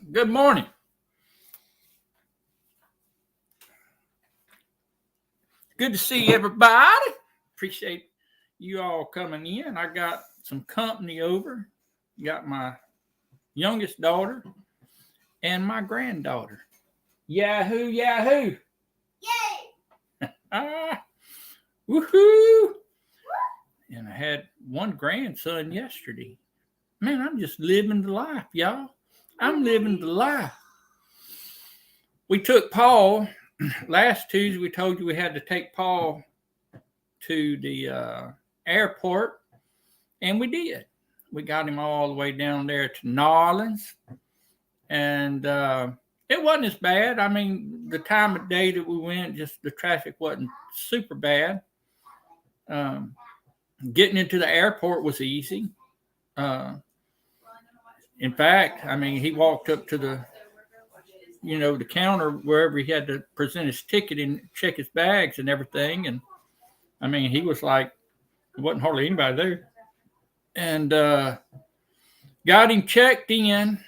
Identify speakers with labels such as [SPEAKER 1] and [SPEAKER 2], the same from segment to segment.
[SPEAKER 1] Good morning. Good to see everybody. Appreciate you all coming in. I got some company over. Got my youngest daughter and my granddaughter. Yahoo, Yahoo. Yay! Ah, woohoo! And I had one grandson yesterday. Man, I'm just living the life, y'all. I'm living the life. We took Paul last Tuesday. We told you we had to take Paul to the airport, and we did. We got him all the way down there to New Orleans, and it wasn't as bad. I mean, the time of day that we went, just the traffic wasn't super bad. Getting into the airport was easy. Uh, in fact, I mean, he walked up to the counter wherever he had to present his ticket and check his bags and everything. And I mean, he was like, there wasn't hardly anybody there. And got him checked in,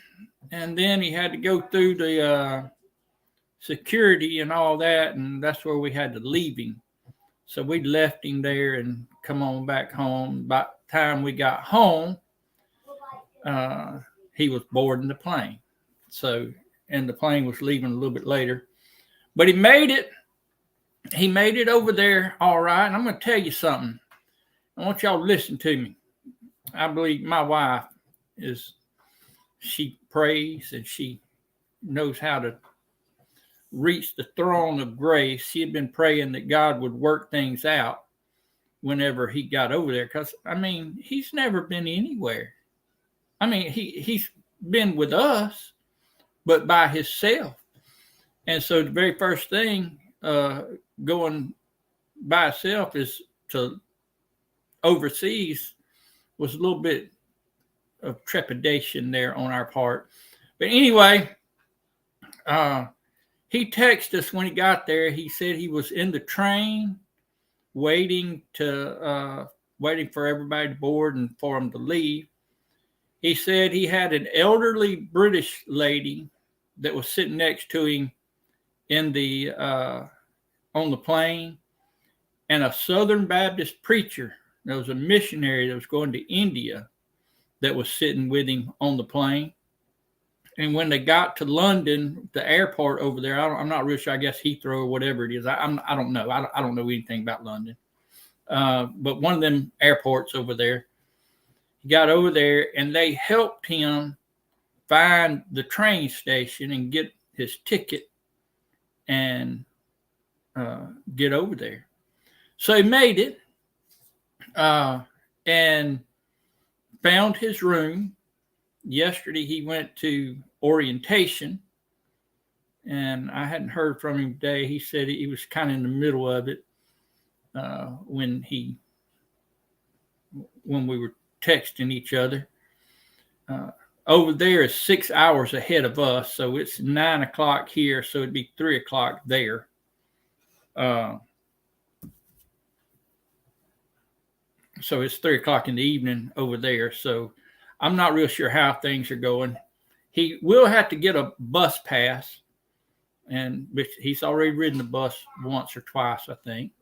[SPEAKER 1] and then he had to go through the security and all that, and that's where we had to leave him. So we left him there and come on back home. By the time we got home, he was boarding the plane. So, and the plane was leaving a little bit later. But he made it. He made it over there all right. And I'm going to tell you something. I want y'all to listen to me. I believe my wife she prays and she knows how to reach the throne of grace. She had been praying that God would work things out whenever he got over there. Because, I mean, he's never been anywhere. I mean, he's been with us, but by himself. And so the very first thing going by itself is to overseas was a little bit of trepidation there on our part. But anyway, he texted us when he got there. He said he was in the train waiting for everybody to board and for him to leave. He said he had an elderly British lady that was sitting next to him in the on the plane, and a Southern Baptist preacher. There was a missionary that was going to India that was sitting with him on the plane. And when they got to London, the airport over there, I'm not really sure. I guess Heathrow or whatever it is. I don't know. I don't know anything about London. But one of them airports over there, he got over there and they helped him find the train station and get his ticket and get over there. So he made it and found his room. Yesterday he went to orientation, and I hadn't heard from him today. He said he was kind of in the middle of it when we were texting each other. Over there is 6 hours ahead of us, so it's 9 o'clock here, so it'd be 3 o'clock there. So it's 3 o'clock in the evening over there. So I'm not real sure how things are going. He will have to get a bus pass, and he's already ridden the bus once or twice, I think.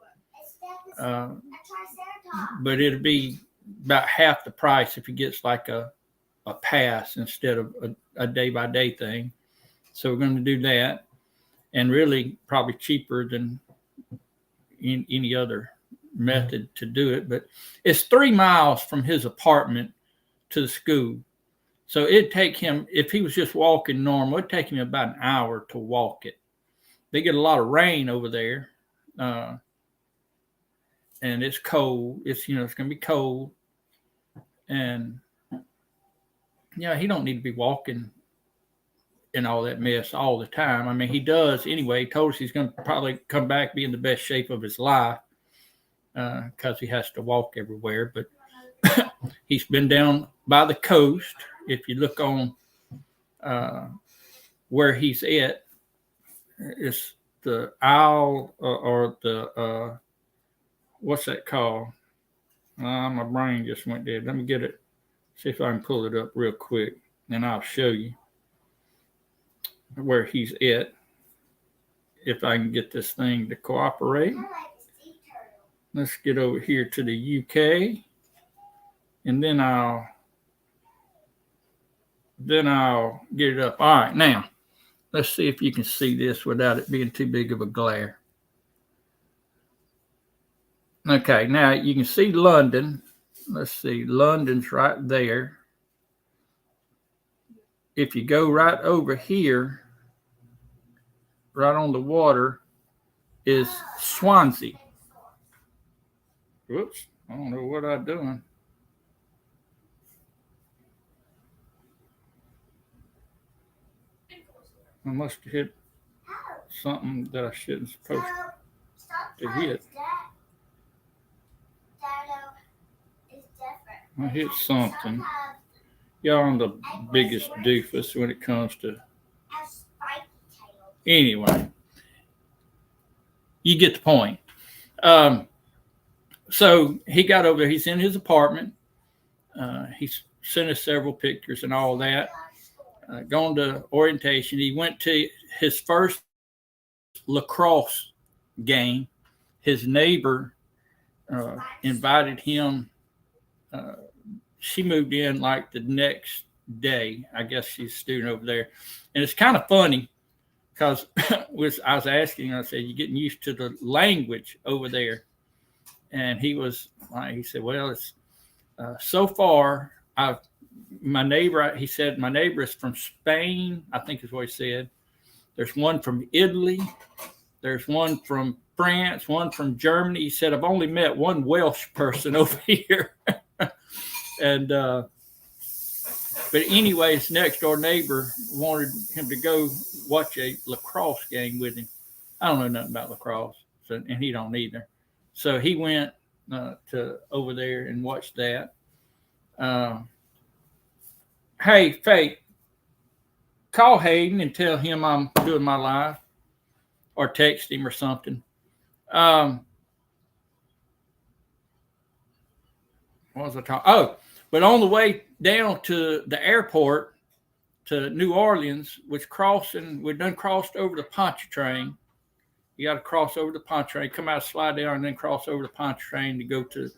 [SPEAKER 1] But it'll be about half the price if he gets like a pass instead of a day-by-day thing. So we're going to do that, and really probably cheaper than any other method to do it. But it's 3 miles from his apartment to the school. So it'd take him, if he was just walking normal, it'd take him about an hour to walk it. They get a lot of rain over there. And it's cold. It's going to be cold. And he don't need to be walking in all that mess all the time. I mean, he does anyway. He told us he's going to probably come back be in the best shape of his life because he has to walk everywhere. But he's been down by the coast. If you look on where he's at, it's the Isle or the what's that called? My brain just went dead. Let me get it. See if I can pull it up real quick, and I'll show you. where he's at. If I can get this thing to cooperate. Let's get over here to the UK, and then I'll get it up. All right, now let's see if you can see this without it being too big of a glare. Okay, now you can see London. Let's see, London's right there. If you go right over here, right on the water, is Swansea. Whoops, I don't know what I'm doing. I must have hit something that I shouldn't supposed to hit. I hit something. Y'all, I'm the biggest doofus when it comes to. Anyway, you get the point. So he got over there. He's in his apartment. He's sent us several pictures and all that. Going to orientation. He went to his first lacrosse game. His neighbor invited him. She moved in like the next day. I guess she's a student over there. And it's kind of funny because I was asking, I said, you getting used to the language over there? And he said, well, it's so far, my neighbor, he said, my neighbor is from Spain, I think is what he said. There's one from Italy. There's one from France, one from Germany. He said, I've only met one Welsh person over here. And, but anyway, his next door neighbor wanted him to go watch a lacrosse game with him. I don't know nothing about lacrosse, and he don't either. So he went to over there and watched that. Hey, Faith, call Hayden and tell him I'm doing my live, or text him or something. What was I talking? Oh, but on the way down to the airport to New Orleans, we'd done crossed over the Pontchartrain. You got to cross over the Pontchartrain, come out, slide down, and then cross over the Pontchartrain to go to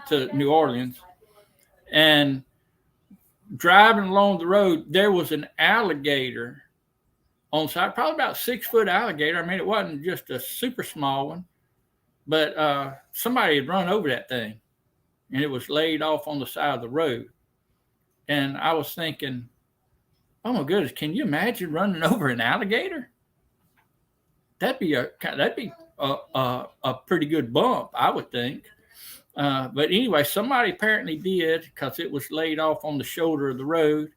[SPEAKER 1] to New Orleans. And driving along the road, there was an alligator on side, probably about 6 foot alligator. I mean, it wasn't just a super small one, but somebody had run over that thing, and it was laid off on the side of the road. And I was thinking, oh my goodness, can you imagine running over an alligator? That'd be a pretty good bump, I would think. But anyway, somebody apparently did, because it was laid off on the shoulder of the road,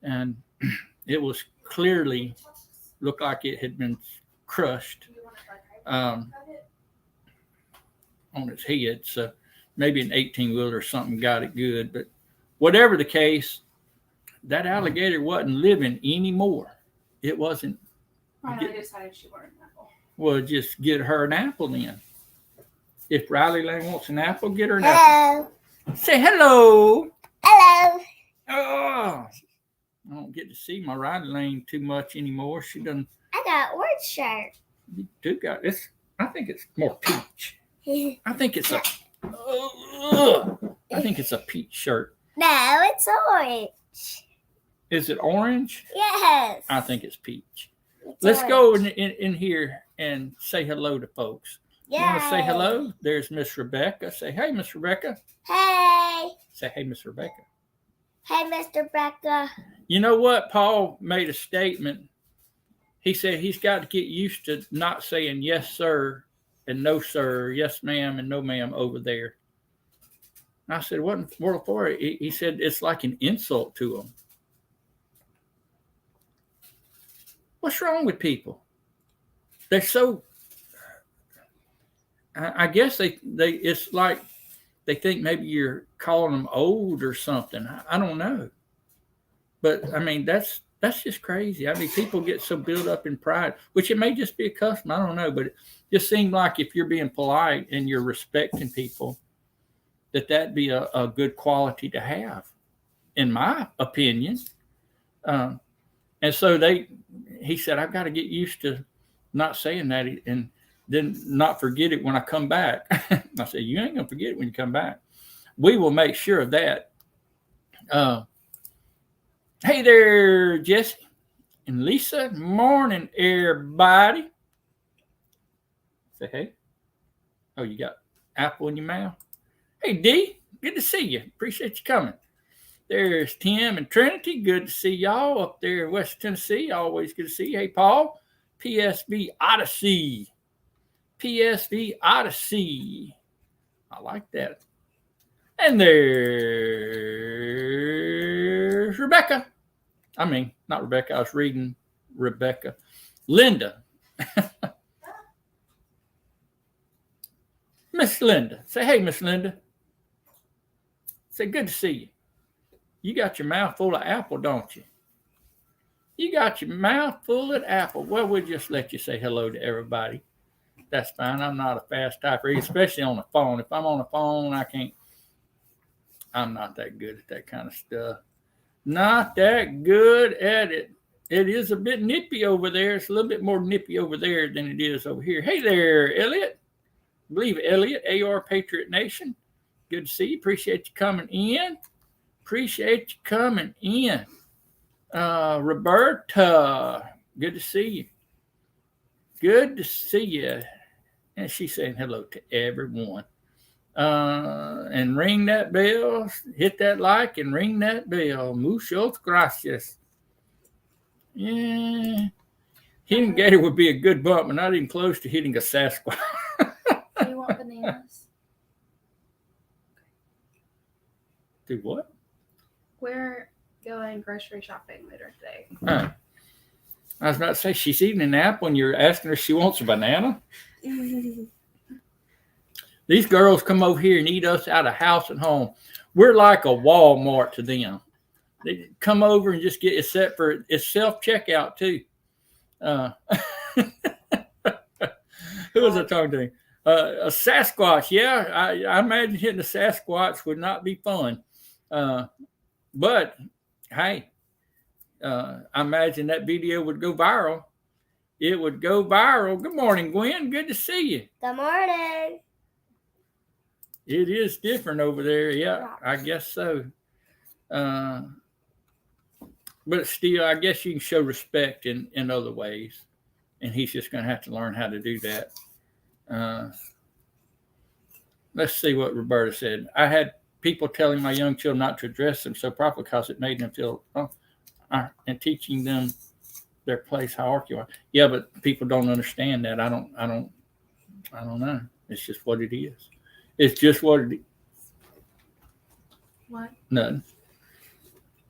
[SPEAKER 1] and it was clearly looked like it had been crushed on its head. So maybe an 18-wheeler or something got it good. But whatever the case, that alligator wasn't living anymore. It wasn't.
[SPEAKER 2] Riley decided she wanted an apple.
[SPEAKER 1] Well, just get her an apple then. If Riley Lane wants an apple, get her an apple. Say hello.
[SPEAKER 3] Hello.
[SPEAKER 1] Oh, I don't get to see my Riley Lane too much anymore. She done.
[SPEAKER 3] I got an orange shirt.
[SPEAKER 1] You do got this. I think it's more peach. I think it's a. I think it's a peach shirt.
[SPEAKER 3] No, it's orange.
[SPEAKER 1] Is it orange?
[SPEAKER 3] Yes.
[SPEAKER 1] I think it's peach.
[SPEAKER 3] It's
[SPEAKER 1] Let's
[SPEAKER 3] orange.
[SPEAKER 1] go in here and say hello to folks.
[SPEAKER 3] Yay.
[SPEAKER 1] You want to say hello? There's Miss Rebecca. Say, hey, Miss Rebecca.
[SPEAKER 3] Hey.
[SPEAKER 1] Say, hey, Miss Rebecca.
[SPEAKER 3] Hey, Mr. Becca.
[SPEAKER 1] You know what? Paul made a statement. He said he's got to get used to not saying yes, sir, and no, sir, yes, ma'am, and no, ma'am over there. And I said, what in the world for? He said it's like an insult to them. What's wrong with people? They're so. I guess they it's like they think maybe you're calling them old or something. I don't know. But I mean, that's just crazy. I mean, people get so built up in pride, which it may just be a custom. I don't know, but it just seemed like if you're being polite and you're respecting people, that'd be a good quality to have. in my opinion. And so he said, I've got to get used to not saying that and then not forget it when I come back. I said, you ain't going to forget it when you come back. We will make sure of that. Hey there, Jesse and Lisa. Morning, everybody. Say hey. Oh, you got apple in your mouth? Hey, D, good to see you. Appreciate you coming. There's Tim and Trinity. Good to see y'all up there in West Tennessee. Always good to see you. Hey, Paul. PSV Odyssey. PSV Odyssey. I like that. And there's Rebecca. I mean, not Rebecca. I was reading Rebecca. Linda. Miss Linda. Say, hey, Miss Linda. Say, good to see you. You got your mouth full of apple, don't you? You got your mouth full of apple. Well, we'll just let you say hello to everybody. That's fine. I'm not a fast typer, especially on the phone. If I'm on the phone, I'm not that good at that kind of stuff. Not that good at it. It is a bit nippy over there. It's a little bit more nippy over there than it is over here. Hey there, Elliot. I believe Elliot, AR Patriot Nation. Good to see you. Appreciate you coming in. Roberta, good to see you. Good to see you. And she's saying hello to everyone. And ring that bell, hit that like and ring that bell. Muchas gracias. Yeah. Hitting Gator would be a good bump, but not even close to hitting a Sasquatch.
[SPEAKER 2] Do you want bananas?
[SPEAKER 1] Do what?
[SPEAKER 2] We're going grocery shopping later today.
[SPEAKER 1] I was about to say, she's eating an apple and you're asking her if she wants a banana? These girls come over here and eat us out of house and home. We're like a Walmart to them. They come over and just get, except for it's self-checkout too. Who was I talking to? A Sasquatch. Yeah, I imagine hitting a Sasquatch would not be fun. But hey, I imagine that video would go viral. It would go viral. Good morning, Gwen. Good to see you.
[SPEAKER 3] Good morning.
[SPEAKER 1] It is different over there. Yeah, I guess so. But still, I guess you can show respect in other ways. And he's just going to have to learn how to do that. Let's see what Roberta said. I had people telling my young children not to address them so properly because it made them feel, and teaching them their place hierarchy. Yeah, but people don't understand that. I don't know. It's just what it is. It's just what it is.
[SPEAKER 2] What?
[SPEAKER 1] Nothing.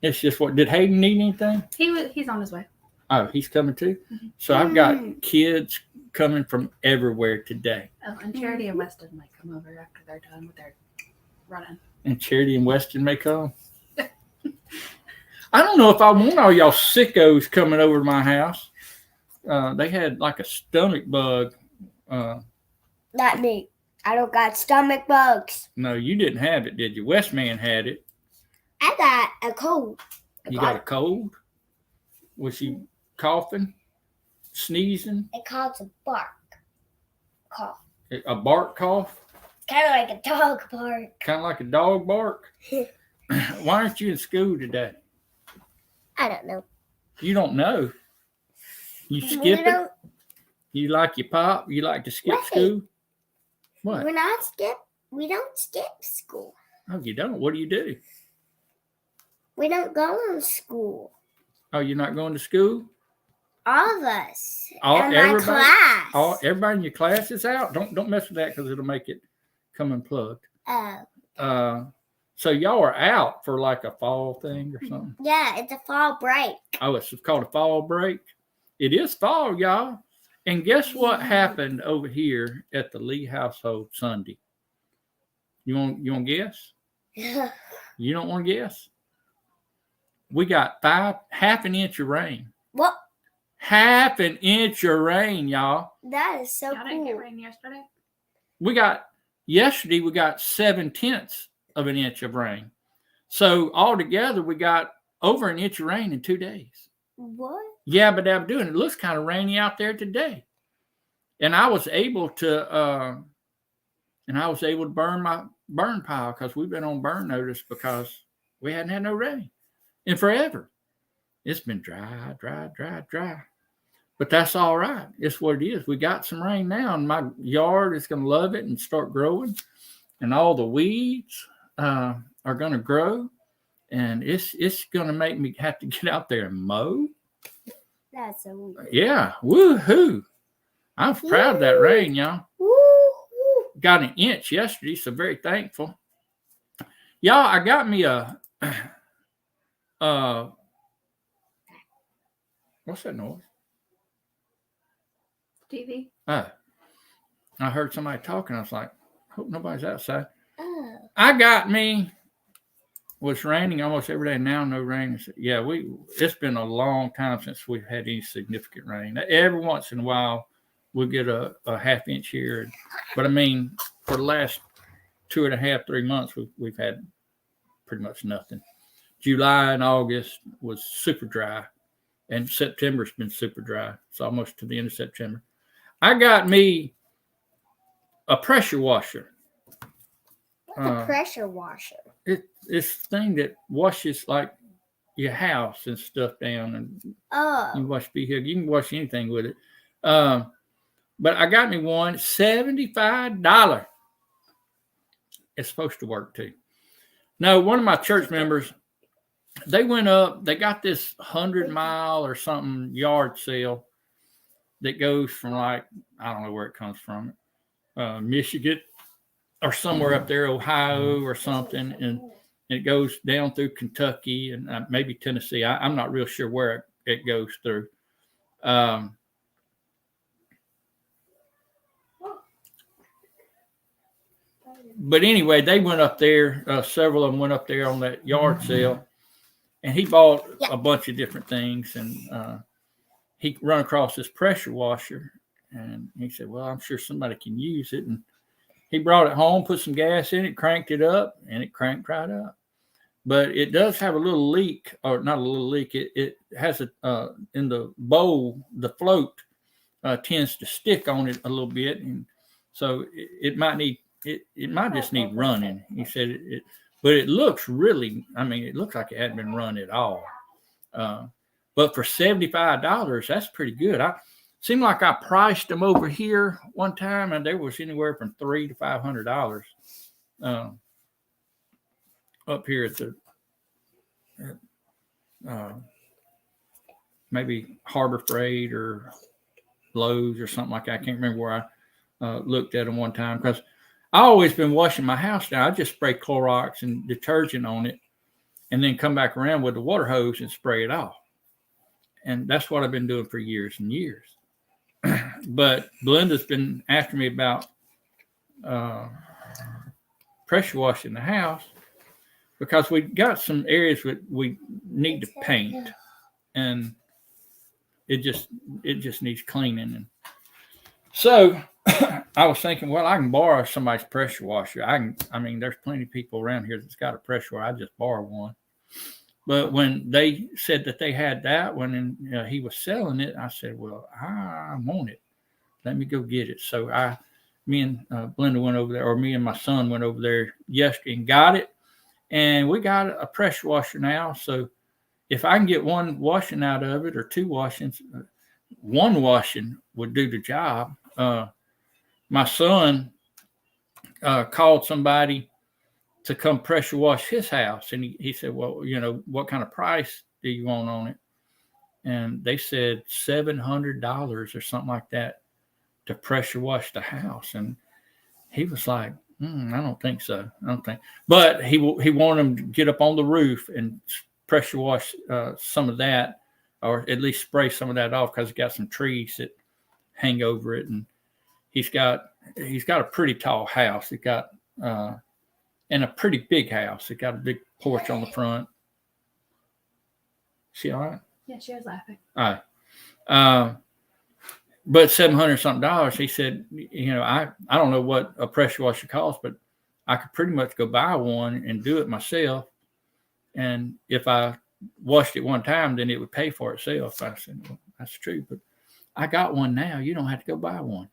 [SPEAKER 1] It's just what. Did Hayden need anything?
[SPEAKER 2] He's on his way.
[SPEAKER 1] Oh, he's coming too?
[SPEAKER 2] Mm-hmm.
[SPEAKER 1] So I've got kids coming from everywhere today.
[SPEAKER 2] Oh, and Charity and Weston might come over after they're done with their running.
[SPEAKER 1] And Charity and Weston may come. I don't know if I want all y'all sickos coming over to my house. They had like a stomach bug.
[SPEAKER 3] Not me. I don't got stomach bugs.
[SPEAKER 1] No, you didn't have it, did you? Westman had it.
[SPEAKER 3] I got a cold.
[SPEAKER 1] You got a cold? Was she coughing? Sneezing?
[SPEAKER 3] It calls a bark cough.
[SPEAKER 1] A bark cough?
[SPEAKER 3] Kind of like a dog bark.
[SPEAKER 1] Kind of like a dog bark? Why aren't you in school today?
[SPEAKER 3] I don't know.
[SPEAKER 1] You don't know? You skip it? You like your pop? You like to skip
[SPEAKER 3] Wait.
[SPEAKER 1] school? What?
[SPEAKER 3] We don't skip school.
[SPEAKER 1] Oh, you don't? What do you do?
[SPEAKER 3] We don't go to school.
[SPEAKER 1] Oh, you're not going to school?
[SPEAKER 3] All of us.
[SPEAKER 1] My
[SPEAKER 3] class.
[SPEAKER 1] Everybody in your class is out? Don't mess with that because it'll make it come unplugged.
[SPEAKER 3] Oh.
[SPEAKER 1] So y'all are out for like a fall thing or something?
[SPEAKER 3] Yeah, it's a fall break.
[SPEAKER 1] Oh, it's called a fall break? It is fall, y'all. And guess what happened over here at the Lee household Sunday? You want to guess? You don't want to guess? We got half an inch of rain.
[SPEAKER 3] What?
[SPEAKER 1] Half an inch of rain, y'all.
[SPEAKER 3] That is so
[SPEAKER 2] Y'all
[SPEAKER 3] cool.
[SPEAKER 2] didn't get rain yesterday?
[SPEAKER 1] Yesterday we got 7/10 of an inch of rain. So altogether, we got over an inch of rain in 2 days.
[SPEAKER 3] What?
[SPEAKER 1] Yeah, but I'm doing it. Looks kind of rainy out there today, and I was able to burn my burn pile because we've been on burn notice because we hadn't had no rain in forever. It's been dry. But that's all right. It's what it is. We got some rain now, and my yard is going to love it and start growing, and all the weeds are going to grow, and it's going to make me have to get out there and mow.
[SPEAKER 3] That's so weird.
[SPEAKER 1] Yeah, woohoo! I'm proud of that rain, y'all.
[SPEAKER 3] Woo-hoo.
[SPEAKER 1] Got an inch yesterday, so very thankful. Y'all, I got me a what's that noise?
[SPEAKER 2] TV.
[SPEAKER 1] I heard somebody talking. I was like, hope nobody's outside.
[SPEAKER 3] Oh.
[SPEAKER 1] I got me. Was raining almost every day. Now no rain. Yeah, it's been a long time since we've had any significant rain. Every once in a while, we'll get a half inch here. But I mean, for the last 2.5, 3 months, we've had pretty much nothing. July and August was super dry, and September's been super dry. It's almost to the end of September. I got me a pressure washer.
[SPEAKER 3] What's a pressure washer?
[SPEAKER 1] It's thing that washes like your house and stuff down, and you can wash vehicle. You can wash anything with it. But I got me one, $75. It's supposed to work too. No, one of my church members, they went up. They got this 100-mile or something yard sale that goes from like, I don't know where it comes from, Michigan or somewhere up there, Ohio or something, and it goes down through Kentucky and maybe Tennessee. I'm not real sure where it goes through. But anyway, they went up there. Several of them went up there on that yard sale, and he bought a bunch of different things. And he run across this pressure washer, and he said, "Well, I'm sure somebody can use it." And he brought it home, put some gas in it, cranked it up, and it cranked right up. But it does have a little leak, or not a little leak. It has a in the bowl, the float tends to stick on it a little bit, and so it might need. It might just need running. He said but it looks really, I mean, it looks like it hadn't been run at all. But for $75, that's pretty good. Seemed like I priced them over here one time, and there was anywhere from $300 to $500 up here at maybe Harbor Freight or Lowe's or something like that. I can't remember where I looked at them one time, because I always been washing my house down. I just spray Clorox and detergent on it, and then come back around with the water hose and spray it off. And that's what I've been doing for years and years. But Belinda's been after me about pressure washing the house, because we got some areas that we need to paint, and it just needs cleaning. And so I was thinking, well, I can borrow somebody's pressure washer. I mean, there's plenty of people around here that's got a pressure washer. I just borrow one. But when they said that they had that one and he was selling it, I said, well, I want it. Let me go get it. So me and Belinda went over there, or me and my son went over there yesterday and got it. And we got a pressure washer now. So if I can get one washing out of it, or two washings, one washing would do the job. My son called somebody to come pressure wash his house. And he said, well, what kind of price do you want on it? And they said $700 or something like that to pressure wash the house. And he was like, I don't think so. But he wanted him to get up on the roof and pressure wash some of that, or at least spray some of that off, because he got some trees that hang over it. And he's got a pretty tall house. He got and a pretty big house. It got a big porch on the front. She all right?
[SPEAKER 2] Yeah, she was laughing.
[SPEAKER 1] All right. But $700 something, he said, I don't know what a pressure washer costs, but I could pretty much go buy one and do it myself. And if I washed it one time, then it would pay for itself. I said, well, that's true, but I got one now. You don't have to go buy one.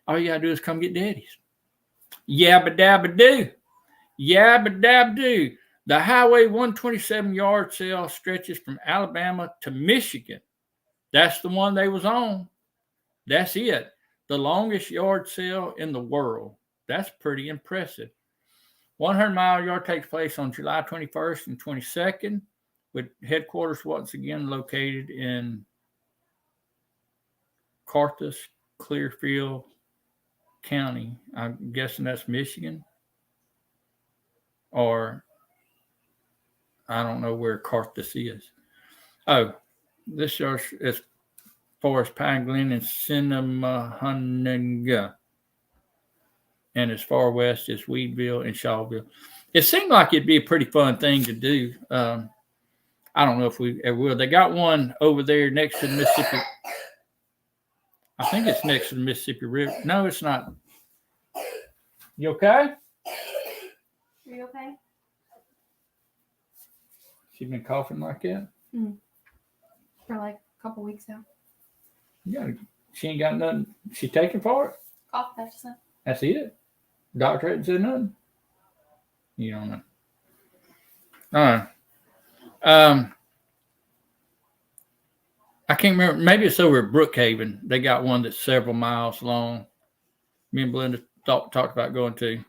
[SPEAKER 1] All you gotta do is come get Daddy's. Yabba dabba do. Yabba dabba do. The Highway 127 yard sale stretches from Alabama to Michigan. That's the one they was on. That's it. The longest yard sale in the world. That's pretty impressive. 100-mile yard takes place on July 21st and 22nd, with headquarters once again located in Carthage, Clearfield County. I'm guessing that's Michigan. Or I don't know where Carthage is. Oh, this is Forest Pine Glen and Cinnamahunga. And as far west as Weedville and Shawville. It seemed like it'd be a pretty fun thing to do. I don't know if we ever will. They got one over there next to the Mississippi. I think it's next to the Mississippi River. No, it's not. You okay?
[SPEAKER 2] Are you okay?
[SPEAKER 1] She been coughing like that?
[SPEAKER 2] For like a couple weeks now.
[SPEAKER 1] She ain't got nothing. She taking for it?
[SPEAKER 2] Cough medicine.
[SPEAKER 1] That's it? Doctor hadn't said nothing? You don't know. All right. I can't remember. Maybe it's over at Brookhaven. They got one that's several miles long. Me and Belinda talked about going to.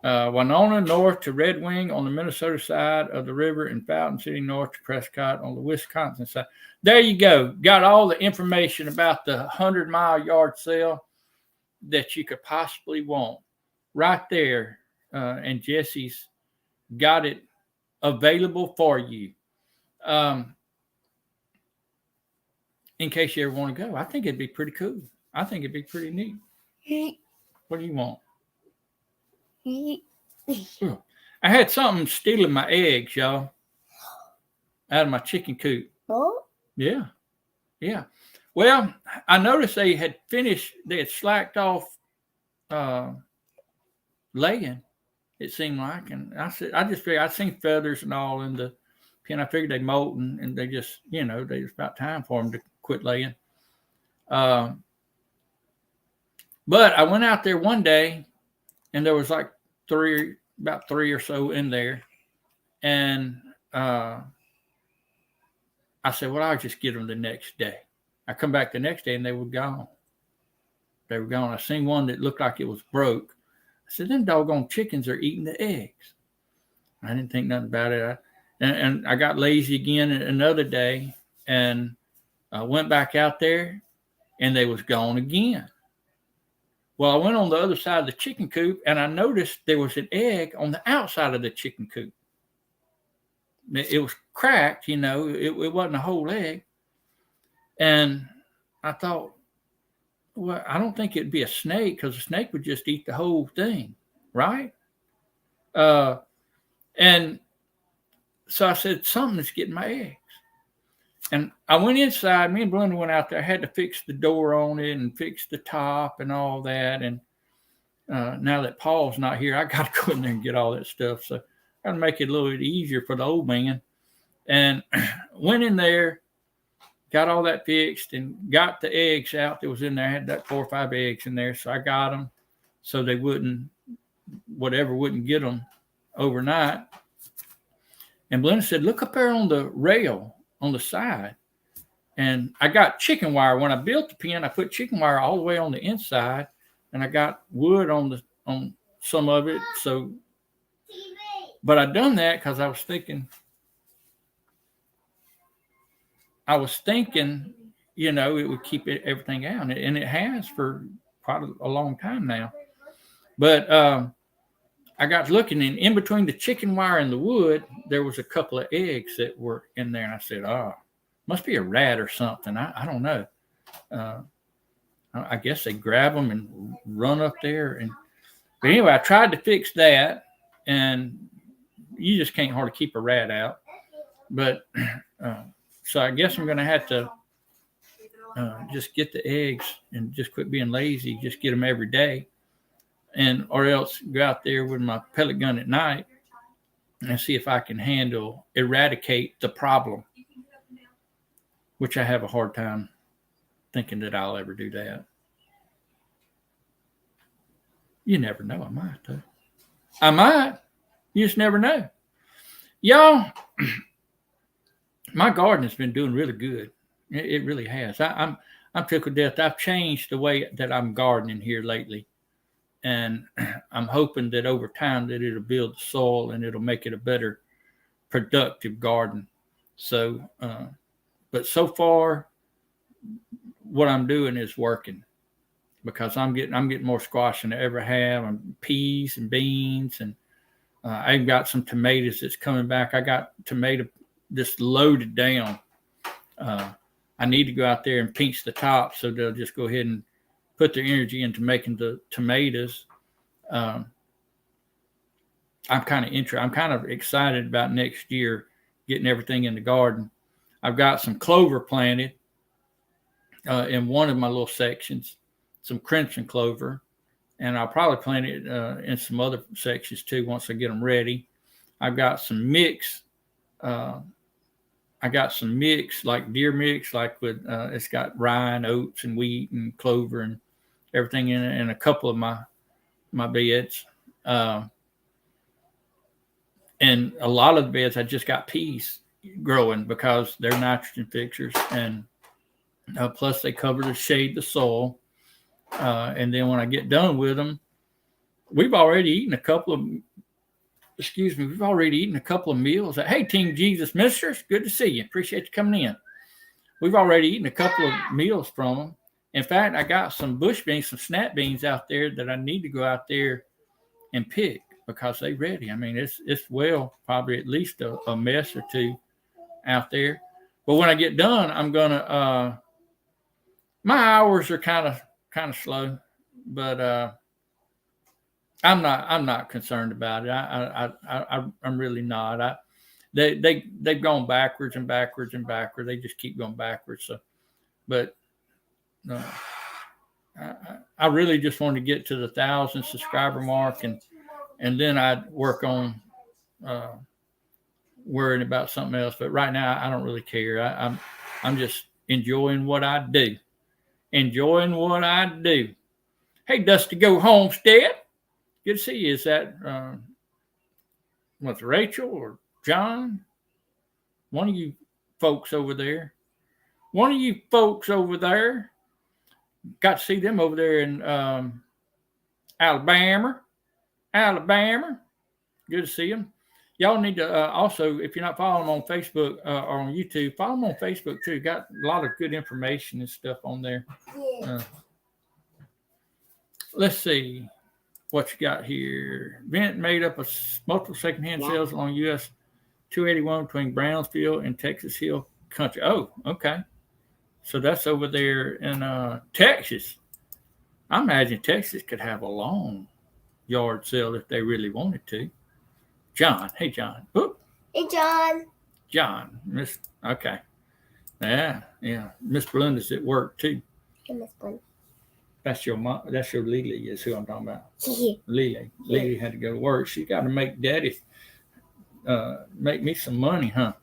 [SPEAKER 1] Winona north to Red Wing on the Minnesota side of the river, and Fountain City north to Prescott on the Wisconsin side. There you go. Got all the information about the 100-mile yard sale that you could possibly want right there. And Jesse's got it available for you. In case you ever want to go. I think it'd be pretty cool. I think it'd be pretty neat. What do you want? I had something stealing my eggs, y'all, out of my chicken coop.
[SPEAKER 3] Oh?
[SPEAKER 1] Yeah. Well, I noticed they had slacked off laying, it seemed like. And I just figured, I'd seen feathers and all in the pen. I figured they molten and they just, they was about time for them to quit laying. But I went out there one day and there was like about three or so in there. And I said, well, I'll just get them the next day. I come back the next day and they were gone. I seen one that looked like it was broke. I said, them doggone chickens are eating the eggs. I didn't think nothing about it. And I got lazy again another day and I went back out there and they was gone again. Well, I went on the other side of the chicken coop and I noticed there was an egg on the outside of the chicken coop. It was cracked, it wasn't a whole egg. And I thought, well, I don't think it'd be a snake because a snake would just eat the whole thing, right? And so I said, something's getting my eggs. And I went inside. Me and Belinda went out there. I had to fix the door on it and fix the top and all that. And now that Paul's not here, I got to go in there and get all that stuff. So I got to make it a little bit easier for the old man. And went in there, got all that fixed, and got the eggs out that was in there. I had that 4 or 5 eggs in there. So I got them so they wouldn't get them overnight. And Belinda said, look up there on the rail on the side. And I got chicken wire. When I built the pen, I put chicken wire all the way on the inside, and I got wood on some of it. So, but I done that because I was thinking, it would keep everything out, and it has for quite a long time now. But I got looking, and in between the chicken wire and the wood, there was a couple of eggs that were in there. And I said, must be a rat or something. I don't know. I guess they grab them and run up there. But anyway, I tried to fix that, and you just can't hardly keep a rat out. But so I guess I'm going to have to just get the eggs and just quit being lazy, just get them every day. Or else go out there with my pellet gun at night and see if I can eradicate the problem, which I have a hard time thinking that I'll ever do that. You never know. I might, though. I might. You just never know. Y'all, my garden has been doing really good. It really has. I'm tickled to death. I've changed the way that I'm gardening here lately. And I'm hoping that over time that it'll build the soil and it'll make it a better productive garden. So, but so far, what I'm doing is working, because I'm getting more squash than I ever have, and peas and beans, and I've got some tomatoes that's coming back. I got tomato just loaded down. I need to go out there and pinch the top, so they'll just go ahead and put their energy into making the tomatoes. I'm kind of excited about next year getting everything in the garden. I've got some clover planted in one of my little sections, some crimson clover, and I'll probably plant it in some other sections too once I get them ready. I've got some mix. I got some mix, like deer mix, like with it's got rye and oats and wheat and clover and everything in it, and a couple of my beds. And a lot of the beds I just got peas growing because they're nitrogen fixers, and plus they cover the shade the soil. And then when I get done with them, we've already eaten a couple of meals. Hey, Team Jesus Ministers, good to see you. Appreciate you coming in. We've already eaten a couple of meals from them. In fact, I got some bush beans, some snap beans out there that I need to go out there and pick because they're ready. I mean, it's probably at least a mess or two out there. But when I get done, I'm gonna. My hours are kind of slow, but I'm not concerned about it. I'm really not. They've gone backwards and backwards and backwards. They just keep going backwards. So, but I really just want to get to the 1,000 subscriber mark, and then I'd work on worrying about something else. But right now, I don't really care. I'm just enjoying what I do. Hey, Dusty Go Homestead. Good to see you. Is that what's Rachel or John? One of you folks over there. Got to see them over there in Alabama. Good to see them. Y'all need to also, if you're not following them on Facebook or on YouTube, follow them on Facebook too. Got a lot of good information and stuff on there. Let's see what you got here. Event made up of multiple secondhand sales along US 281 between Brownsville and Texas Hill Country. Oh, okay. So that's over there in Texas. I imagine Texas could have a long yard sale if they really wanted to. John. Hey, John. Oop.
[SPEAKER 3] Hey, John.
[SPEAKER 1] John. Okay. Yeah. Miss Belinda's at work too.
[SPEAKER 3] Hey, Miss Belinda.
[SPEAKER 1] That's your mom. That's your Lily is who I'm talking about. Lily.
[SPEAKER 3] Yeah.
[SPEAKER 1] Lily had to go to work. She got to make Daddy make me some money, huh?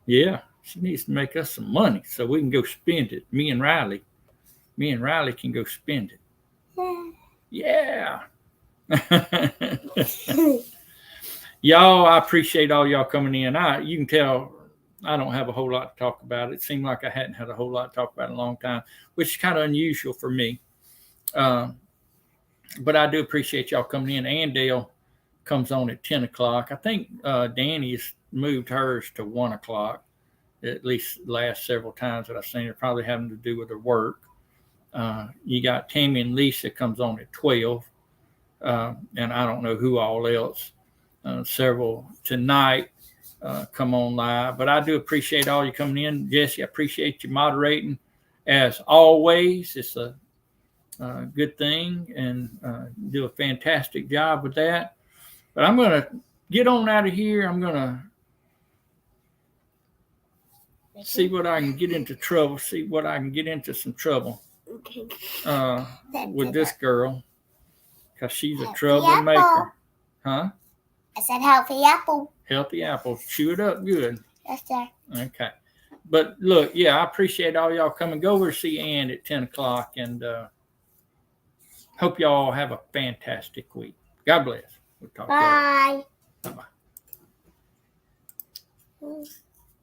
[SPEAKER 1] Yeah. She needs to make us some money so we can go spend it. Me and Riley can go spend it. Yeah. Y'all, I appreciate all y'all coming in. You can tell I don't have a whole lot to talk about. It seemed like I hadn't had a whole lot to talk about in a long time, which is kind of unusual for me. But I do appreciate y'all coming in. Andale comes on at 10 o'clock. I think Danny's moved hers to 1 o'clock, at least the last several times that I've seen her, probably having to do with her work. You got Tammy and Lisa comes on at 12. And I don't know who all else. Several tonight come on live. But I do appreciate all you coming in. Jesse, I appreciate you moderating. As always, it's a good thing, and do a fantastic job with that. But I'm going to get on out of here. I'm going to see what I can get into trouble, some trouble with this girl, because she's a troublemaker. Huh?
[SPEAKER 3] I said healthy apple.
[SPEAKER 1] Healthy apple. Chew it up good.
[SPEAKER 3] Yes, sir.
[SPEAKER 1] Okay. But look, yeah, I appreciate all y'all coming. Go over to see Ann at 10 o'clock, and hope y'all have a fantastic week. God bless. We'll talk to you later.
[SPEAKER 3] Bye.